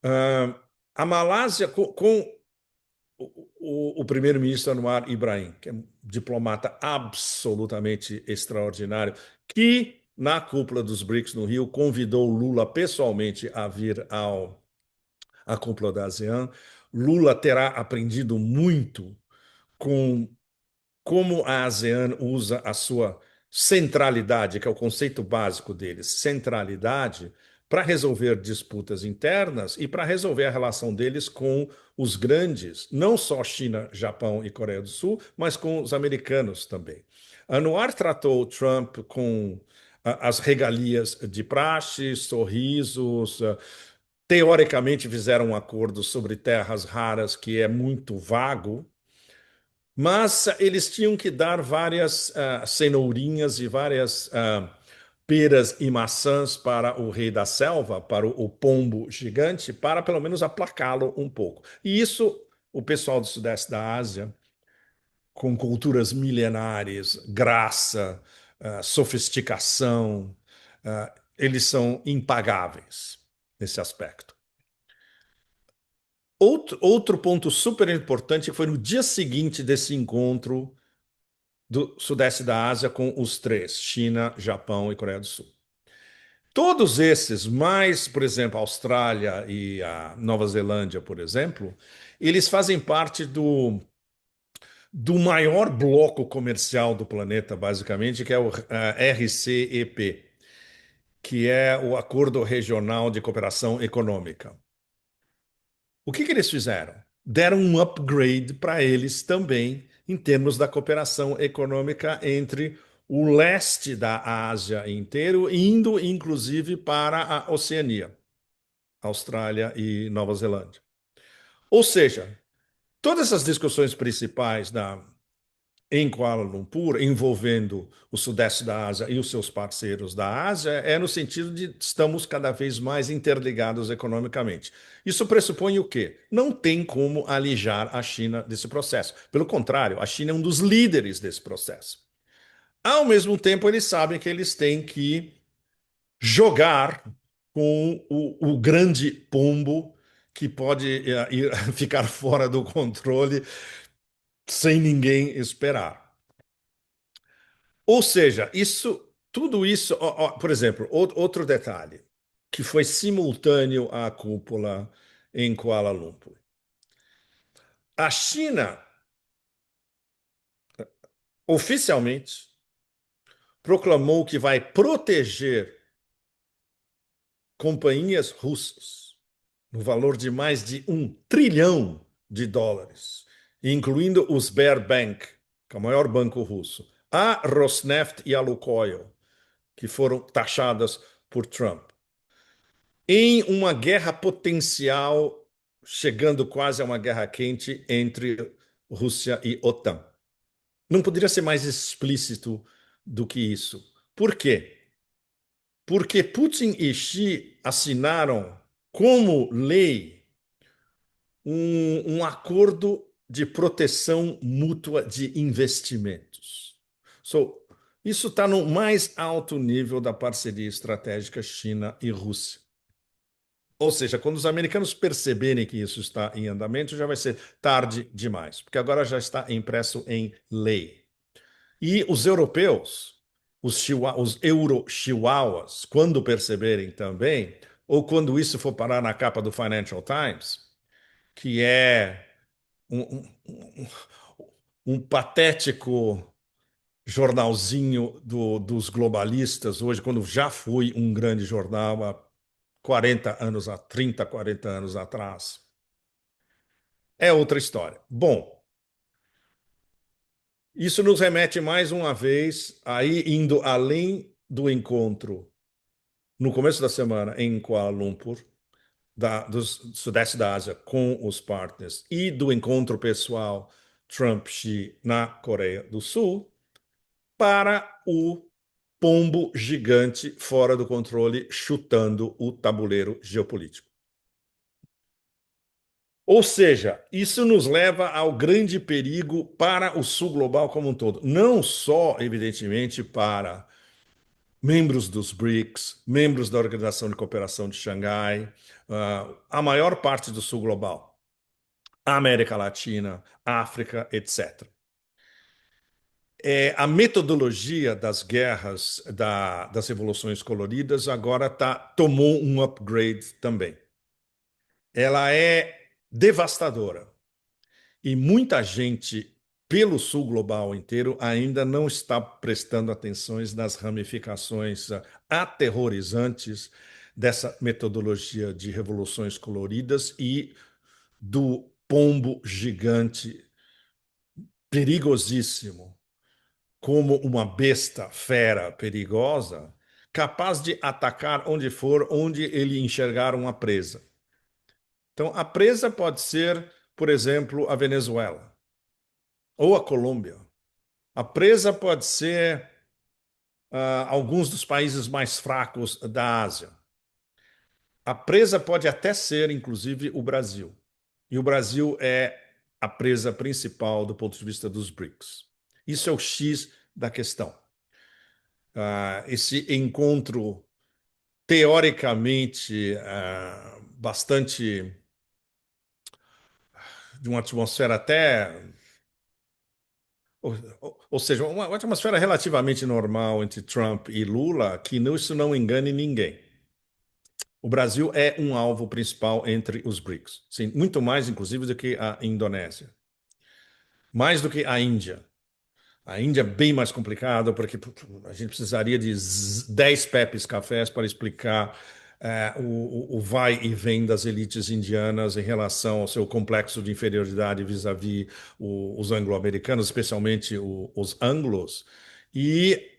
Ah, a Malásia, com o primeiro-ministro Anwar Ibrahim, que é um diplomata absolutamente extraordinário, que na cúpula dos BRICS no Rio convidou Lula pessoalmente a vir à cúpula da ASEAN. Lula terá aprendido muito com como a ASEAN usa a sua centralidade, que é o conceito básico deles, centralidade, para resolver disputas internas e para resolver a relação deles com os grandes, não só China, Japão e Coreia do Sul, mas com os americanos também. Anwar tratou Trump com as regalias de praxe, sorrisos, teoricamente fizeram um acordo sobre terras raras que é muito vago, mas eles tinham que dar várias cenourinhas e várias peras e maçãs para o rei da selva, para o pombo gigante, para pelo menos aplacá-lo um pouco. E isso o pessoal do Sudeste da Ásia, com culturas milenares, graça, sofisticação, eles são impagáveis nesse aspecto. Outro ponto super importante foi no dia seguinte desse encontro do Sudeste da Ásia com os três, China, Japão e Coreia do Sul. Todos esses, mais, por exemplo, a Austrália e a Nova Zelândia, por exemplo, eles fazem parte do maior bloco comercial do planeta, basicamente, que é o RCEP, que é o Acordo Regional de Cooperação Econômica. O que eles fizeram? Deram um upgrade para eles também, em termos da cooperação econômica entre o leste da Ásia inteiro, indo inclusive para a Oceania, Austrália e Nova Zelândia. Ou seja, todas essas discussões principais em Kuala Lumpur, envolvendo o Sudeste da Ásia e os seus parceiros da Ásia, é no sentido de estamos cada vez mais interligados economicamente. Isso pressupõe o quê? Não tem como alijar a China desse processo. Pelo contrário, a China é um dos líderes desse processo. Ao mesmo tempo, eles sabem que eles têm que jogar com o grande pombo que pode ficar fora do controle sem ninguém esperar. Ou seja, tudo isso, por exemplo, outro detalhe que foi simultâneo à cúpula em Kuala Lumpur. A China, oficialmente, proclamou que vai proteger companhias russas no valor de mais de US$ 1 trilhão, incluindo os Sberbank, que é o maior banco russo, a Rosneft e a Lukoil, que foram taxadas por Trump, em uma guerra potencial, chegando quase a uma guerra quente entre Rússia e OTAN. Não poderia ser mais explícito do que isso. Por quê? Porque Putin e Xi assinaram como lei um acordo de proteção mútua de investimentos. Isso está no mais alto nível da parceria estratégica China e Rússia. Ou seja, quando os americanos perceberem que isso está em andamento, já vai ser tarde demais, porque agora já está impresso em lei. E os europeus, os euro-chihuahuas, quando perceberem também, ou quando isso for parar na capa do Financial Times, que é um, um, um patético jornalzinho dos globalistas, hoje, quando já foi um grande jornal há 40 anos, há 30, 40 anos atrás, é outra história. Bom, isso nos remete mais uma vez aí indo além do encontro no começo da semana em Kuala Lumpur, do Sudeste da Ásia com os partners e do encontro pessoal Trump-Xi na Coreia do Sul, para o pombo gigante fora do controle chutando o tabuleiro geopolítico. Ou seja, isso nos leva ao grande perigo para o sul global como um todo. Não só, evidentemente, para membros dos BRICS, membros da Organização de Cooperação de Xangai, a maior parte do sul global, a América Latina, África, etc. A metodologia das guerras, das revoluções coloridas, agora tomou um upgrade também. Ela é devastadora. E muita gente, pelo sul global inteiro, ainda não está prestando atenções nas ramificações aterrorizantes dessa metodologia de revoluções coloridas e do pombo gigante perigosíssimo, como uma besta fera perigosa, capaz de atacar onde for, onde ele enxergar uma presa. Então, a presa pode ser, por exemplo, a Venezuela ou a Colômbia. A presa pode ser alguns dos países mais fracos da Ásia. A presa pode até ser, inclusive, o Brasil. E o Brasil é a presa principal do ponto de vista dos BRICS. Isso é o X da questão. Esse encontro, teoricamente, bastante de uma atmosfera até. Ou seja, uma atmosfera relativamente normal entre Trump e Lula, que isso não engane ninguém. O Brasil é um alvo principal entre os BRICS. Sim, muito mais, inclusive, do que a Indonésia. Mais do que a Índia. A Índia é bem mais complicada, porque a gente precisaria de 10 Pepes cafés para explicar o vai e vem das elites indianas em relação ao seu complexo de inferioridade vis-à-vis os anglo-americanos, especialmente os anglos. E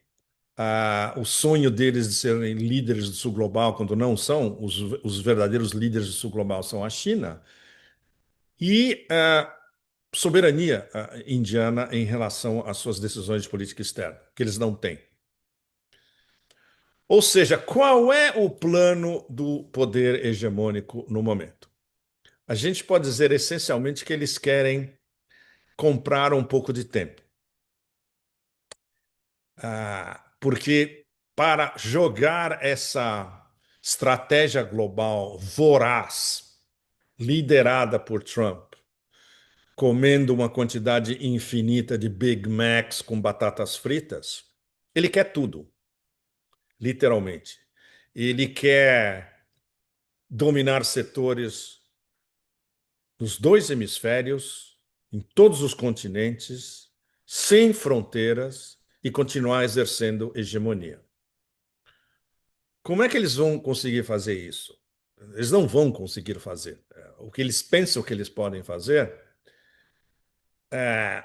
o sonho deles de serem líderes do sul global, quando não são, os verdadeiros líderes do sul global são a China, e soberania indiana em relação às suas decisões de política externa, que eles não têm. Ou seja, qual é o plano do poder hegemônico no momento? A gente pode dizer essencialmente que eles querem comprar um pouco de tempo. Porque para jogar essa estratégia global voraz, liderada por Trump, comendo uma quantidade infinita de Big Macs com batatas fritas, ele quer tudo, literalmente. Ele quer dominar setores nos dois hemisférios, em todos os continentes, sem fronteiras e continuar exercendo hegemonia. Como é que eles vão conseguir fazer isso? Eles não vão conseguir fazer. O que eles pensam que eles podem fazer é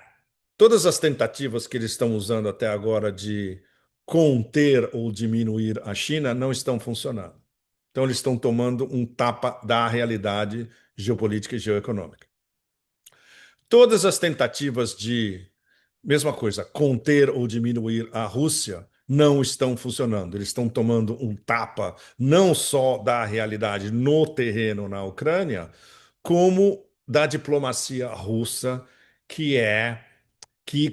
todas as tentativas que eles estão usando até agora de conter ou diminuir a China não estão funcionando. Então, eles estão tomando um tapa da realidade geopolítica e geoeconômica. Todas as tentativas de, mesma coisa, conter ou diminuir a Rússia não estão funcionando. Eles estão tomando um tapa não só da realidade no terreno na Ucrânia, como da diplomacia russa, que é que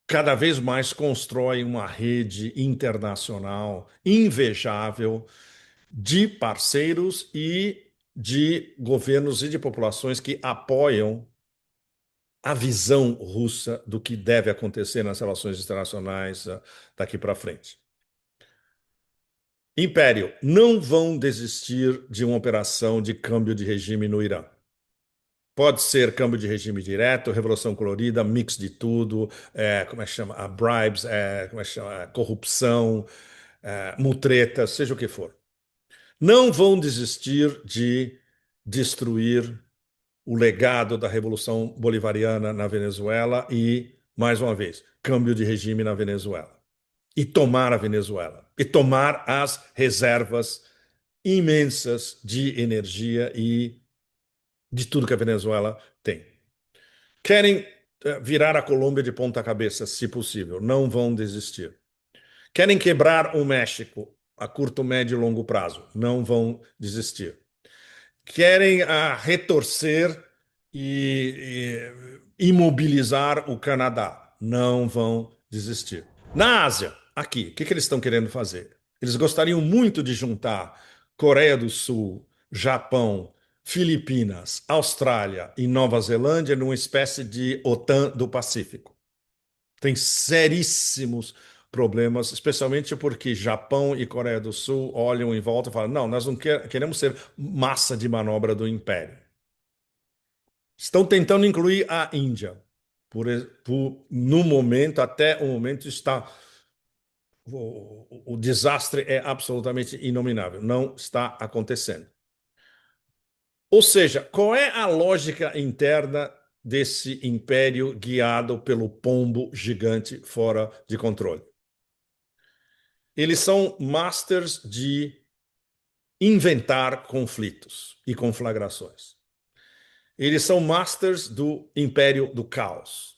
cada vez mais constrói uma rede internacional invejável de parceiros e de governos e de populações que apoiam a visão russa do que deve acontecer nas relações internacionais daqui para frente. Império, não vão desistir de uma operação de câmbio de regime no Irã. Pode ser câmbio de regime direto, revolução colorida, mix de tudo, como é que chama? Bribes, como é que chama? Corrupção, mutreta, seja o que for. Não vão desistir de destruir o legado da Revolução Bolivariana na Venezuela e, mais uma vez, câmbio de regime na Venezuela. E tomar a Venezuela. E tomar as reservas imensas de energia e de tudo que a Venezuela tem. Querem virar a Colômbia de ponta cabeça, se possível. Não vão desistir. Querem quebrar o México a curto, médio e longo prazo. Não vão desistir. Querem retorcer e imobilizar o Canadá. Não vão desistir. Na Ásia, aqui, o que eles estão querendo fazer? Eles gostariam muito de juntar Coreia do Sul, Japão, Filipinas, Austrália e Nova Zelândia numa espécie de OTAN do Pacífico. Tem seríssimos problemas, especialmente porque Japão e Coreia do Sul olham em volta e falam: não, nós não queremos ser massa de manobra do império. Estão tentando incluir a Índia. No momento, até o momento, o desastre é absolutamente inominável. Não está acontecendo. Ou seja, qual é a lógica interna desse império guiado pelo pombo gigante fora de controle? Eles são masters de inventar conflitos e conflagrações. Eles são masters do império do caos.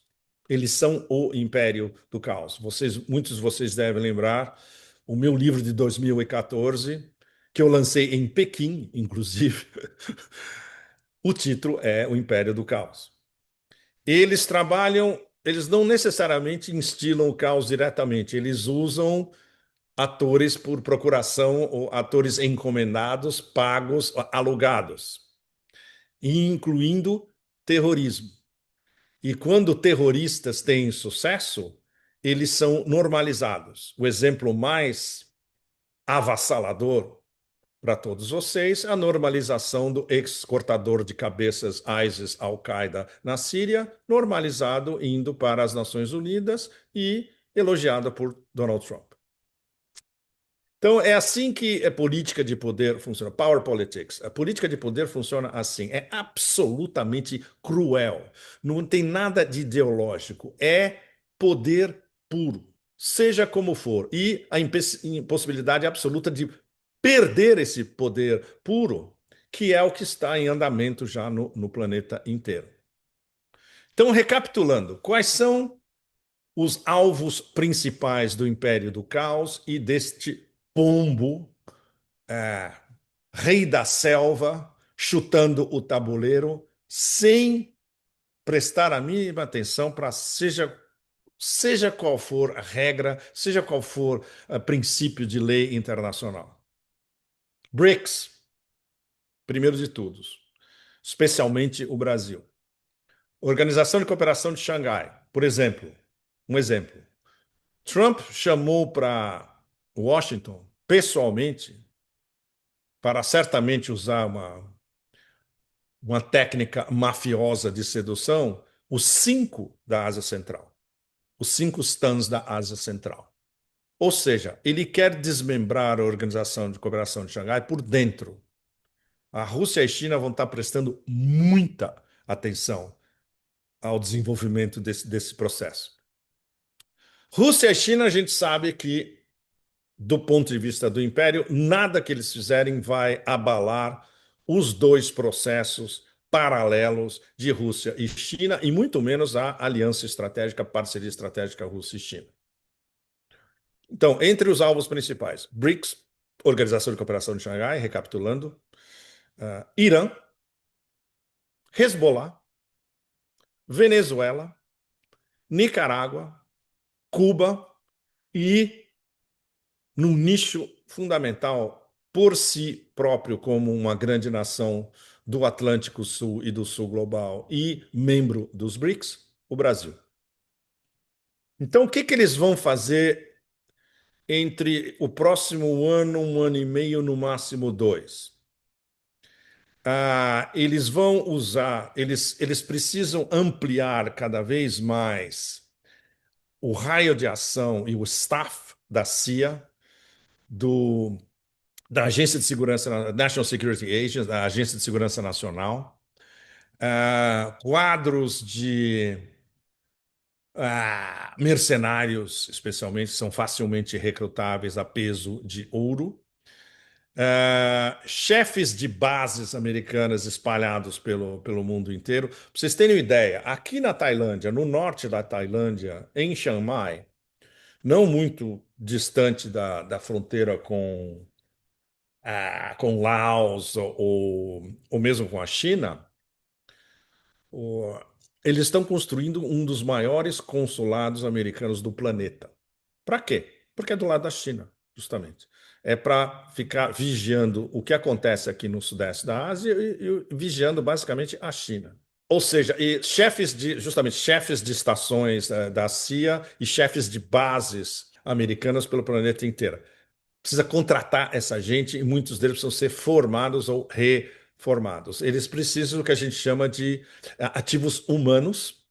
Eles são o império do caos. Muitos de vocês devem lembrar o meu livro de 2014, que eu lancei em Pequim, inclusive. O título é O Império do Caos. Eles trabalham, eles não necessariamente instilam o caos diretamente, eles usam atores por procuração ou atores encomendados, pagos, alugados, incluindo terrorismo. E quando terroristas têm sucesso, eles são normalizados. O exemplo mais avassalador para todos vocês é a normalização do ex-cortador de cabeças ISIS Al-Qaeda na Síria, normalizado indo para as Nações Unidas e elogiado por Donald Trump. Então, é assim que a política de poder funciona. Power politics. A política de poder funciona assim. É absolutamente cruel. Não tem nada de ideológico. É poder puro, seja como for. E a impossibilidade absoluta de perder esse poder puro, que é o que está em andamento já no planeta inteiro. Então, recapitulando, quais são os alvos principais do Império do Caos e deste pombo, é, rei da selva, chutando o tabuleiro, sem prestar a mínima atenção para seja qual for a regra, seja qual for o princípio de lei internacional. BRICS, primeiro de todos, especialmente o Brasil. Organização de Cooperação de Xangai, por exemplo, um exemplo. Trump chamou para Washington, pessoalmente, para certamente usar uma técnica mafiosa de sedução, os cinco da Ásia Central, os cinco stans da Ásia Central. Ou seja, ele quer desmembrar a Organização de Cooperação de Xangai por dentro. A Rússia e a China vão estar prestando muita atenção ao desenvolvimento desse processo. Rússia e China, a gente sabe que, do ponto de vista do império, nada que eles fizerem vai abalar os dois processos paralelos de Rússia e China, e muito menos a aliança estratégica, parceria estratégica Rússia e China. Então, entre os alvos principais, BRICS, Organização de Cooperação de Xangai, recapitulando, Irã, Hezbollah, Venezuela, Nicarágua, Cuba e, num nicho fundamental por si próprio, como uma grande nação do Atlântico Sul e do Sul global e membro dos BRICS, o Brasil. Então, o que eles vão fazer entre o próximo ano, um ano e meio, no máximo dois? Eles vão usar, eles precisam ampliar cada vez mais o raio de ação e o staff da CIA, da Agência de Segurança, National Security Agency, da Agência de Segurança Nacional, quadros de mercenários, especialmente, são facilmente recrutáveis a peso de ouro. Chefes de bases americanas espalhados pelo mundo inteiro. Para vocês terem uma ideia, aqui na Tailândia, no norte da Tailândia, em Chiang Mai, não muito distante da fronteira com Laos ou mesmo com a China, o- eles estão construindo um dos maiores consulados americanos do planeta. Para quê? Porque é do lado da China, justamente. é para ficar vigiando o que acontece aqui no Sudeste da Ásia e vigiando basicamente a China. Ou seja, e justamente chefes de estações da CIA e chefes de bases americanas pelo planeta inteiro. Precisa contratar essa gente e muitos deles precisam ser formados ou reformados. Eles precisam do que a gente chama de ativos humanos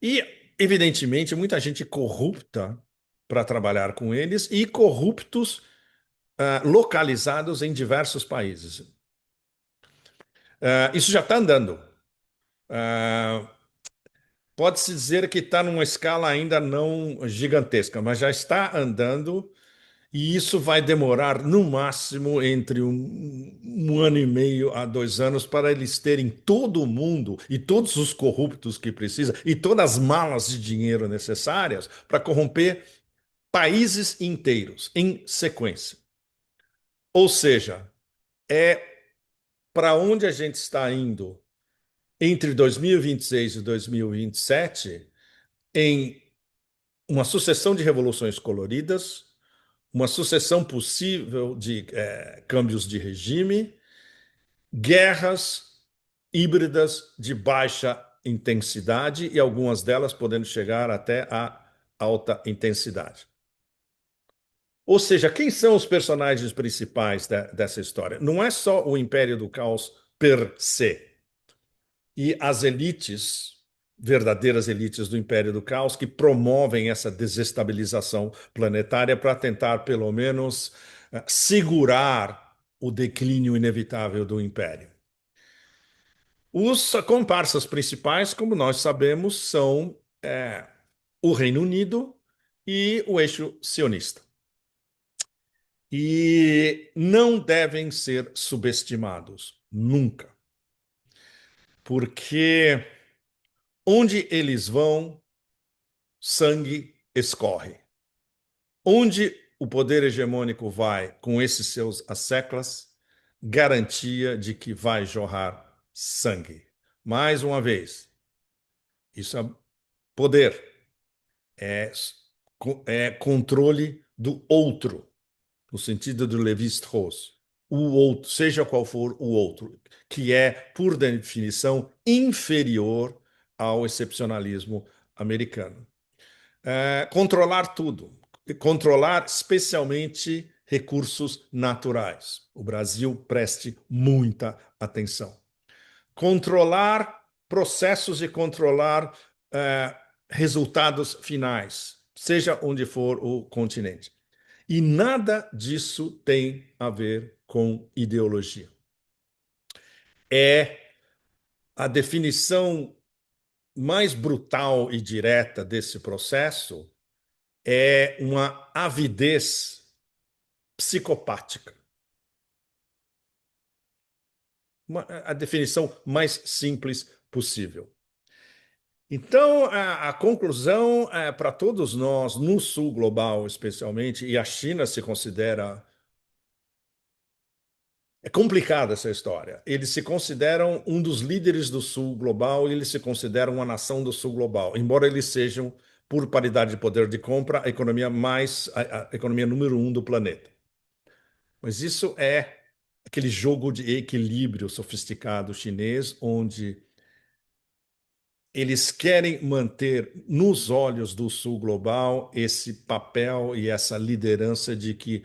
e, evidentemente, muita gente corrupta para trabalhar com eles e corruptos localizados em diversos países. Isso já está andando. Uh, Pode-se dizer que está numa escala ainda não gigantesca, mas já está andando e isso vai demorar no máximo entre um ano e meio a 2 anos para eles terem todo o mundo e todos os corruptos que precisa e todas as malas de dinheiro necessárias para corromper países inteiros em sequência. Ou seja, é para onde a gente está indo entre 2026 e 2027 em uma sucessão de revoluções coloridas, uma sucessão possível de câmbios de regime, guerras híbridas de baixa intensidade e algumas delas podendo chegar até a alta intensidade. Ou seja, quem são os personagens principais dessa história? Não é só o Império do Caos per se e as elites, verdadeiras elites do Império do Caos, que promovem essa desestabilização planetária para tentar, pelo menos, segurar o declínio inevitável do Império. Os comparsas principais, como nós sabemos, são o Reino Unido e o eixo sionista. E não devem ser subestimados, nunca. Porque onde eles vão, sangue escorre. Onde o poder hegemônico vai com esses seus asseclas, garantia de que vai jorrar sangue. Mais uma vez, isso é poder, é, é controle do outro, no sentido do Lévi-Strauss. O outro, seja qual for o outro, que é, por definição, inferior ao excepcionalismo americano. Controlar tudo, controlar especialmente recursos naturais. O Brasil preste muita atenção. Controlar processos e controlar resultados finais, seja onde for o continente. E nada disso tem a ver com ideologia. É a definição mais brutal e direta desse processo é uma avidez psicopática. A definição mais simples possível. Então, a conclusão para todos nós, no sul global especialmente, e a China se considera. É complicada essa história. Eles se consideram um dos líderes do sul global e eles se consideram uma nação do sul global, embora eles sejam, por paridade de poder de compra, a economia a economia número 1 do planeta. Mas isso é aquele jogo de equilíbrio sofisticado chinês, onde eles querem manter nos olhos do sul global esse papel e essa liderança de que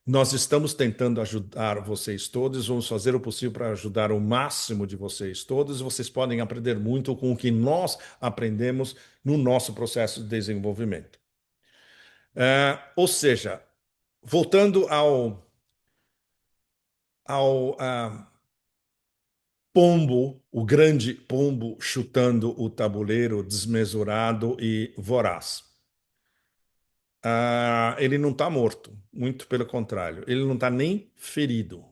nós estamos tentando ajudar vocês todos, vamos fazer o possível para ajudar o máximo de vocês todos. Vocês podem aprender muito com o que nós aprendemos no nosso processo de desenvolvimento. Ou seja, voltando ao pombo, o grande pombo chutando o tabuleiro desmesurado e voraz. Ele não está morto, muito pelo contrário, ele não está nem ferido.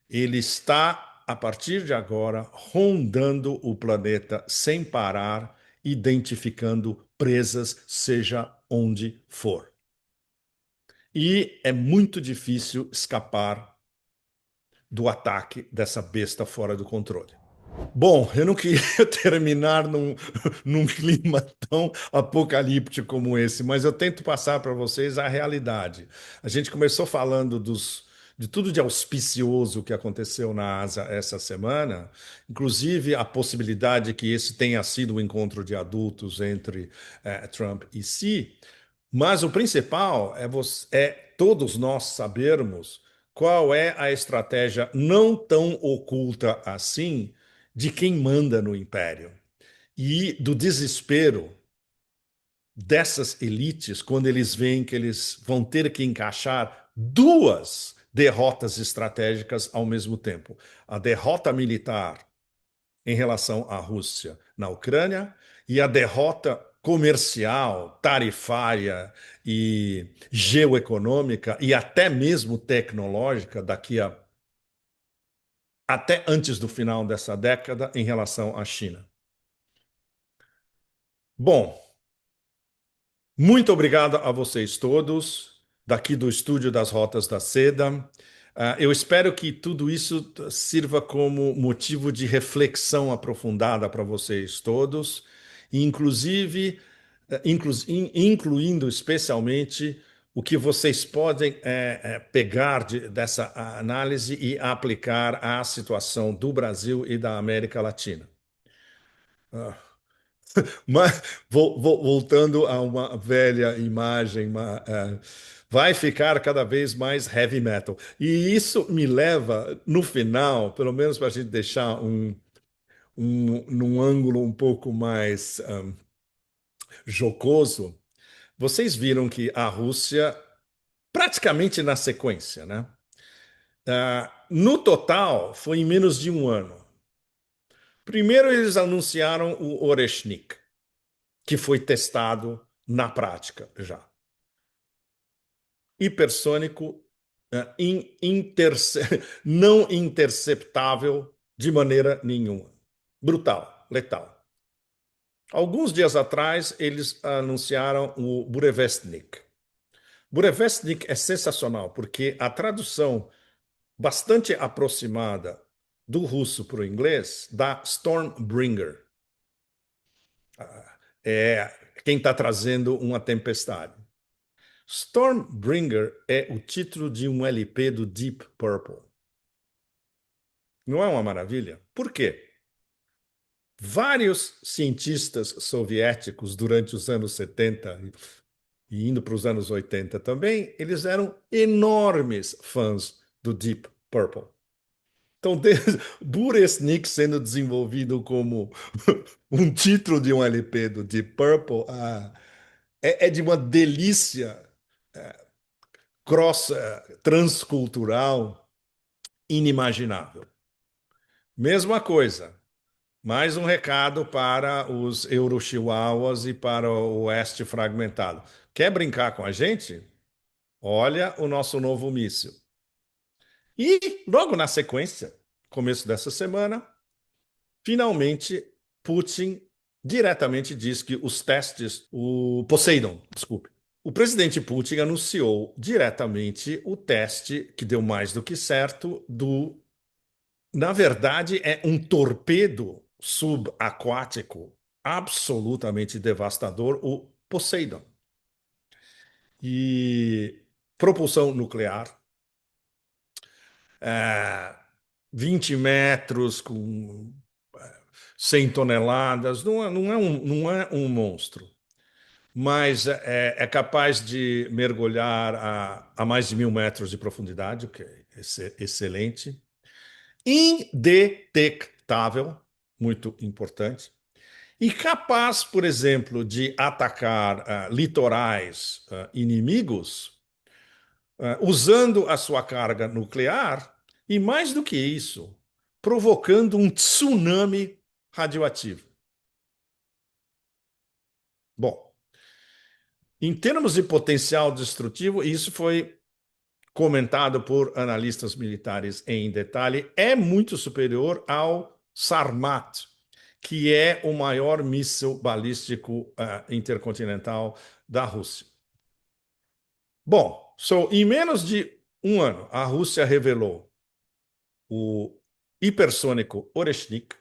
Ele está, a partir de agora, rondando o planeta sem parar, identificando presas, seja onde for. E é muito difícil escapar do ataque dessa besta fora do controle. Bom, eu não queria terminar num clima tão apocalíptico como esse, mas eu tento passar para vocês a realidade. A gente começou falando de tudo de auspicioso que aconteceu na Ásia essa semana, inclusive a possibilidade que esse tenha sido o encontro de adultos entre Trump e Xi. Mas o principal é todos nós sabermos qual é a estratégia não tão oculta assim de quem manda no império e do desespero dessas elites quando eles veem que eles vão ter que encaixar duas derrotas estratégicas ao mesmo tempo: a derrota militar em relação à Rússia na Ucrânia e a derrota comercial, tarifária e geoeconômica e até mesmo tecnológica até antes do final dessa década em relação à China. Bom, muito obrigado a vocês todos, daqui do Estúdio das Rotas da Seda. Eu espero que tudo isso sirva como motivo de reflexão aprofundada para vocês todos, e inclusive, incluindo especialmente o que vocês podem pegar dessa análise e aplicar à situação do Brasil e da América Latina. Ah. Mas voltando a uma velha imagem, vai ficar cada vez mais heavy metal. E isso me leva, no final, pelo menos para a gente deixar num ângulo um pouco mais jocoso, vocês viram que a Rússia, praticamente na sequência, né? No total, foi em menos de um ano. Primeiro, eles anunciaram o Oreshnik, que foi testado na prática já. Hipersônico, não interceptável de maneira nenhuma. Brutal, letal. Alguns dias atrás, eles anunciaram o Burevestnik. Burevestnik é sensacional, porque a tradução bastante aproximada do russo para o inglês dá Stormbringer. É quem está trazendo uma tempestade. Stormbringer é o título de um LP do Deep Purple. Não é uma maravilha? Por quê? Vários cientistas soviéticos durante os anos 70 e indo para os anos 80 também, eles eram enormes fãs do Deep Purple. Então, Buresnik sendo desenvolvido como um título de um LP do Deep Purple, é de uma delícia cross, transcultural inimaginável. Mesma coisa. Mais um recado para os Eurochihuahuas e para o Oeste fragmentado. Quer brincar com a gente? Olha o nosso novo míssil. E logo na sequência, começo dessa semana, finalmente Putin diretamente diz que os testes, o Poseidon, desculpe. O presidente Putin anunciou diretamente o teste que deu mais do que certo na verdade, é um torpedo subaquático absolutamente devastador, o Poseidon. E propulsão nuclear, é, 20 metros com 100 toneladas, não é um monstro, mas é capaz de mergulhar a mais de 1.000 metros de profundidade, o que é excelente. Indetectável, muito importante, e capaz, por exemplo, de atacar litorais inimigos usando a sua carga nuclear e, mais do que isso, provocando um tsunami radioativo. Bom, em termos de potencial destrutivo, isso foi comentado por analistas militares em detalhe, é muito superior ao Sarmat, que é o maior míssil balístico intercontinental da Rússia. Bom, em menos de um ano, a Rússia revelou o hipersônico Oreshnik,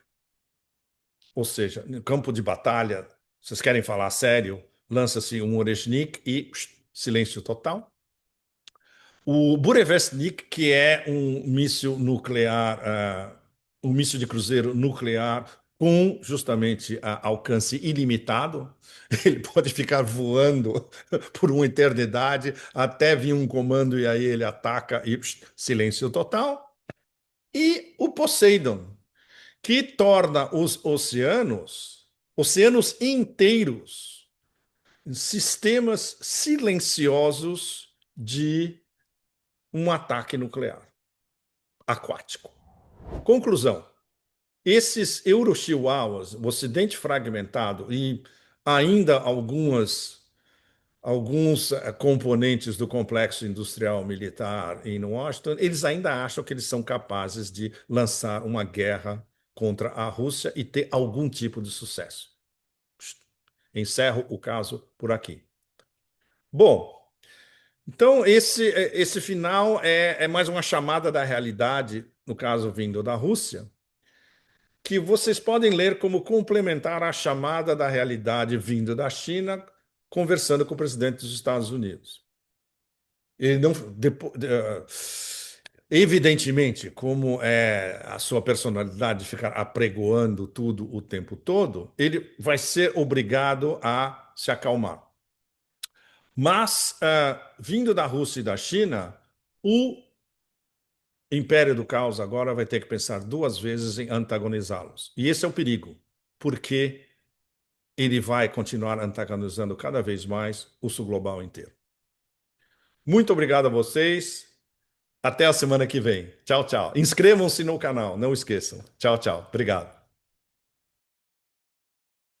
ou seja, no campo de batalha, vocês querem falar sério, lança-se um Oreshnik e silêncio total. O Burevestnik, que é um míssil nuclear, um míssil de cruzeiro nuclear com justamente alcance ilimitado, ele pode ficar voando por uma eternidade até vir um comando e aí ele ataca e silêncio total. E o Poseidon, que torna os oceanos inteiros, sistemas silenciosos de um ataque nuclear aquático. Conclusão: esses Eurochihuahuas, o Ocidente fragmentado e ainda alguns componentes do complexo industrial militar em Washington, eles ainda acham que eles são capazes de lançar uma guerra contra a Rússia e ter algum tipo de sucesso. Encerro o caso por aqui. Bom, então esse final é mais uma chamada da realidade, no caso vindo da Rússia, que vocês podem ler como complementar à chamada da realidade vindo da China, conversando com o presidente dos Estados Unidos. Ele não, evidentemente, como é a sua personalidade de ficar apregoando tudo o tempo todo, ele vai ser obrigado a se acalmar. Mas, vindo da Rússia e da China, o Império do Caos agora vai ter que pensar duas vezes em antagonizá-los. E esse é o perigo, porque ele vai continuar antagonizando cada vez mais o sul global inteiro. Muito obrigado a vocês. Até a semana que vem. Tchau, tchau. Inscrevam-se no canal, não esqueçam. Tchau, tchau. Obrigado.